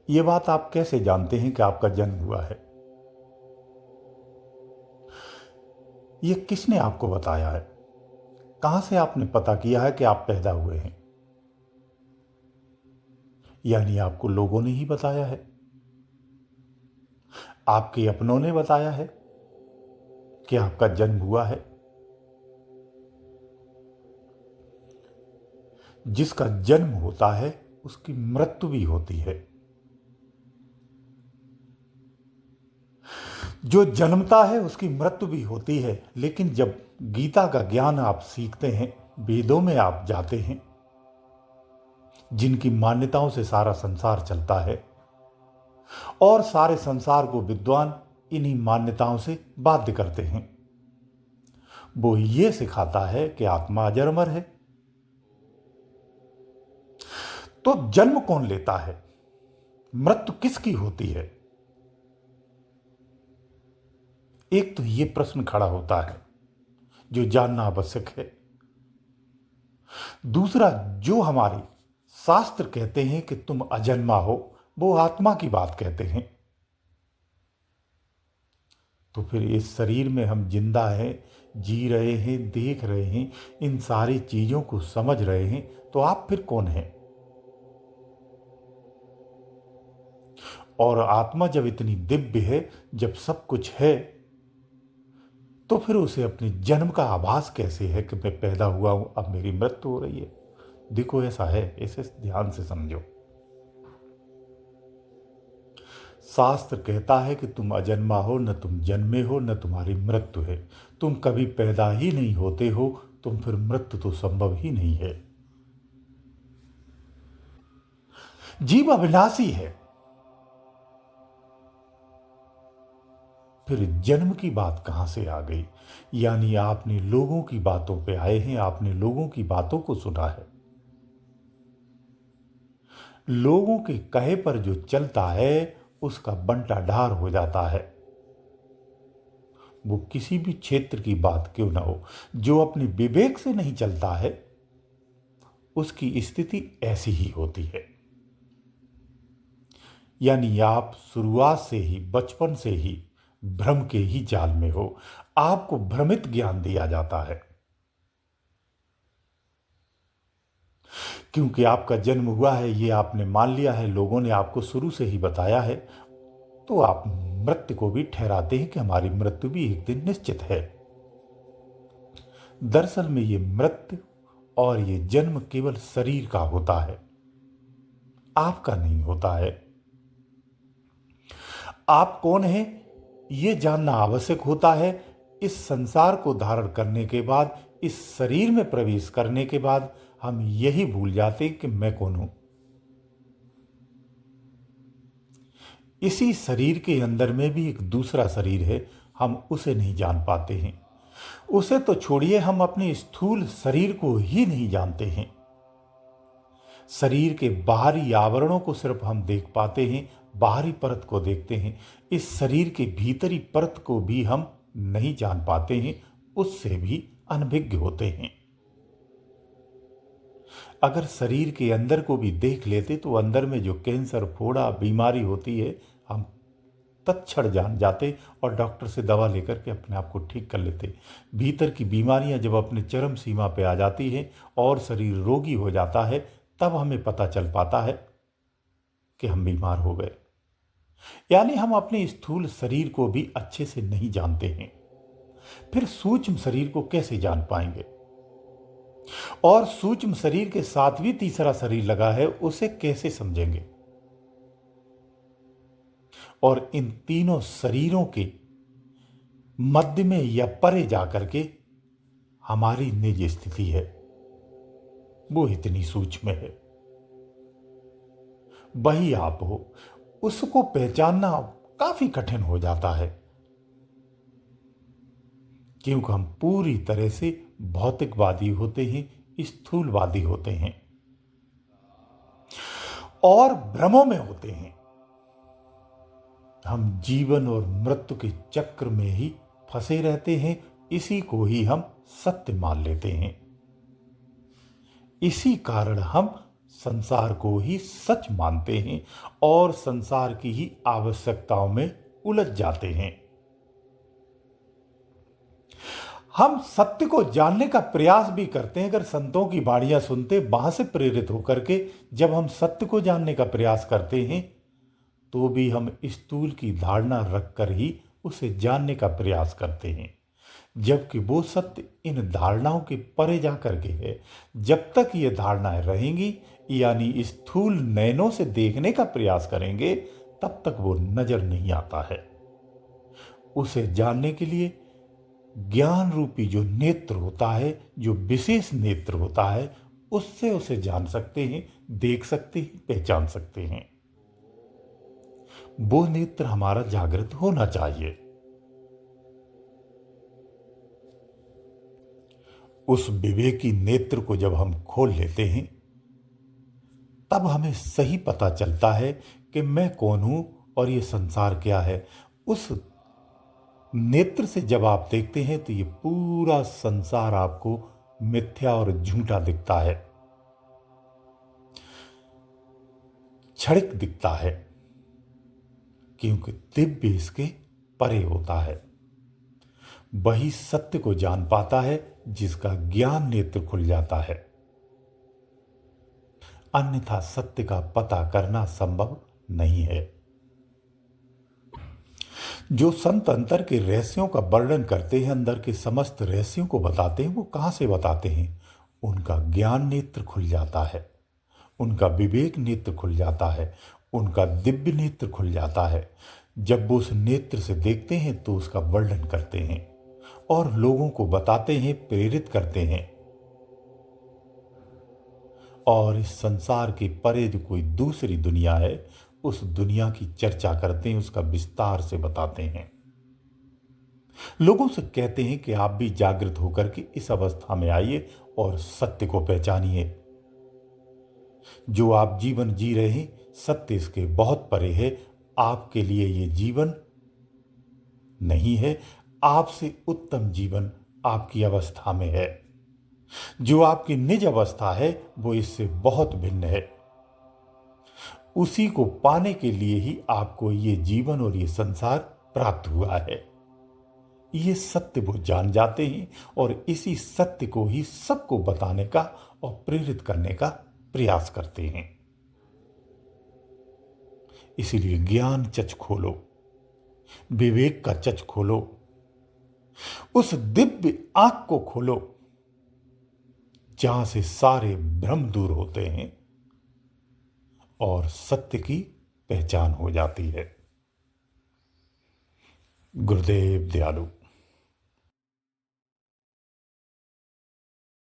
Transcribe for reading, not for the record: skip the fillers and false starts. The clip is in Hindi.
ये बात आप कैसे जानते हैं कि आपका जन्म हुआ है? ये किसने आपको बताया है? कहां से आपने पता किया है कि आप पैदा हुए हैं? यानी आपको लोगों ने ही बताया है, आपके अपनों ने बताया है कि आपका जन्म हुआ है। जिसका जन्म होता है उसकी मृत्यु भी होती है। जो जन्मता है उसकी मृत्यु भी होती है। लेकिन जब गीता का ज्ञान आप सीखते हैं, वेदों में आप जाते हैं, जिनकी मान्यताओं से सारा संसार चलता है, और सारे संसार को विद्वान इन्हीं मान्यताओं से बाध्य करते हैं, वो ये सिखाता है कि आत्मा अजर अमर है। तो जन्म कौन लेता है? मृत्यु किसकी होती है? एक तो ये प्रश्न खड़ा होता है जो जानना आवश्यक है। दूसरा, जो हमारे शास्त्र कहते हैं कि तुम अजन्मा हो, वो आत्मा की बात कहते हैं। तो फिर इस शरीर में हम जिंदा हैं, जी रहे हैं, देख रहे हैं, इन सारी चीजों को समझ रहे हैं, तो आप फिर कौन हैं? और आत्मा जब इतनी दिव्य है, जब सब कुछ है, तो फिर उसे अपने जन्म का आभास कैसे है कि मैं पैदा हुआ हूं, अब मेरी मृत्यु हो रही है? देखो, ऐसा है, इसे ध्यान से समझो। शास्त्र कहता है कि तुम अजन्मा हो, न तुम जन्मे हो, न तुम्हारी मृत्यु है। तुम कभी पैदा ही नहीं होते हो, तुम फिर मृत्यु तो संभव ही नहीं है। जीव अविनाशी है। फिर जन्म की बात कहां से आ गई? यानी आपने लोगों की बातों पे आए हैं, आपने लोगों की बातों को सुना है। लोगों के कहे पर जो चलता है उसका बंटा ढार हो जाता है। वो किसी भी क्षेत्र की बात क्यों ना हो, जो अपने विवेक से नहीं चलता है उसकी स्थिति ऐसी ही होती है। यानी आप शुरुआत से ही, बचपन से ही भ्रम के ही जाल में हो। आपको भ्रमित ज्ञान दिया जाता है, क्योंकि आपका जन्म हुआ है ये आपने मान लिया है, लोगों ने आपको शुरू से ही बताया है। तो आप मृत्यु को भी ठहराते हैं कि हमारी मृत्यु भी एक दिन निश्चित है। दरअसल में ये मृत्यु और ये जन्म केवल शरीर का होता है, आपका नहीं होता है। आप कौन हैं ये जानना आवश्यक होता है। इस संसार को धारण करने के बाद, इस शरीर में प्रवेश करने के बाद हम यही भूल जाते हैं कि मैं कौन हूं। इसी शरीर के अंदर में भी एक दूसरा शरीर है, हम उसे नहीं जान पाते हैं। उसे तो छोड़िए, हम अपने स्थूल शरीर को ही नहीं जानते हैं। शरीर के बाहरी आवरणों को सिर्फ हम देख पाते हैं, बाहरी परत को देखते हैं। इस शरीर के भीतरी परत को भी हम नहीं जान पाते हैं, उससे भी अनभिज्ञ होते हैं। अगर शरीर के अंदर को भी देख लेते तो अंदर में जो कैंसर, फोड़ा, बीमारी होती है, हम तत्क्षण जान जाते और डॉक्टर से दवा लेकर के अपने आप को ठीक कर लेते। भीतर की बीमारियां जब अपने चरम सीमा पे आ जाती हैं और शरीर रोगी हो जाता है, तब हमें पता चल पाता है कि हम बीमार हो गए। यानी हम अपने स्थूल शरीर को भी अच्छे से नहीं जानते हैं, फिर सूक्ष्म शरीर को कैसे जान पाएंगे? और सूक्ष्म शरीर के साथ भी तीसरा शरीर लगा है, उसे कैसे समझेंगे? और इन तीनों शरीरों के मध्य में या परे जाकर के हमारी निज स्थिति है, वो इतनी सूक्ष्म है। वही आप हो, उसको पहचानना काफी कठिन हो जाता है, क्योंकि हम पूरी तरह से भौतिकवादी होते हैं, स्थूलवादी होते हैं और भ्रमों में होते हैं। हम जीवन और मृत्यु के चक्र में ही फंसे रहते हैं, इसी को ही हम सत्य मान लेते हैं। इसी कारण हम संसार को ही सच मानते हैं और संसार की ही आवश्यकताओं में उलझ जाते हैं। हम सत्य को जानने का प्रयास भी करते हैं। अगर संतों की वाणियां सुनते, वहां से प्रेरित होकर के जब हम सत्य को जानने का प्रयास करते हैं, तो भी हम स्थूल की धारणा रखकर ही उसे जानने का प्रयास करते हैं, जबकि वो सत्य इन धारणाओं के परे जा करके है। जब तक ये धारणाएं रहेंगी, यानी स्थूल नयनों से देखने का प्रयास करेंगे, तब तक वो नजर नहीं आता है। उसे जानने के लिए ज्ञान रूपी जो नेत्र होता है, जो विशेष नेत्र होता है, उससे उसे जान सकते हैं, देख सकते हैं, पहचान सकते हैं। वो नेत्र हमारा जागृत होना चाहिए। उस विवेकी नेत्र को जब हम खोल लेते हैं, तब हमें सही पता चलता है कि मैं कौन हूं और ये संसार क्या है। उस नेत्र से जब आप देखते हैं, तो ये पूरा संसार आपको मिथ्या और झूठा दिखता है, क्षणिक दिखता है, क्योंकि दिव्य इसके परे होता है। वही सत्य को जान पाता है जिसका ज्ञान नेत्र खुल जाता है, अन्यथा सत्य का पता करना संभव नहीं है। जो संत अंतर के रहस्यों का वर्णन करते हैं, अंदर के समस्त रहस्यों को बताते हैं, वो कहां से बताते हैं? उनका ज्ञान नेत्र खुल जाता है, उनका विवेक नेत्र खुल जाता है, उनका दिव्य नेत्र खुल जाता है। जब वो उस नेत्र से देखते हैं, तो उसका वर्णन करते हैं और लोगों को बताते हैं, प्रेरित करते हैं। और इस संसार के परे जो कोई दूसरी दुनिया है, उस दुनिया की चर्चा करते हैं, उसका विस्तार से बताते हैं। लोगों से कहते हैं कि आप भी जागृत होकर के इस अवस्था में आइए और सत्य को पहचानिए। जो आप जीवन जी रहे हैं, सत्य इसके बहुत परे है। आपके लिए ये जीवन नहीं है, आपसे उत्तम जीवन आपकी अवस्था में है। जो आपकी निज अवस्था है, वो इससे बहुत भिन्न है। उसी को पाने के लिए ही आपको ये जीवन और ये संसार प्राप्त हुआ है। ये सत्य वो जान जाते हैं और इसी सत्य को ही सबको बताने का और प्रेरित करने का प्रयास करते हैं। इसीलिए ज्ञान चच खोलो, विवेक का चच खोलो, उस दिव्य आंख को खोलो जहां से सारे भ्रम दूर होते हैं और सत्य की पहचान हो जाती है। गुरुदेव दयालु।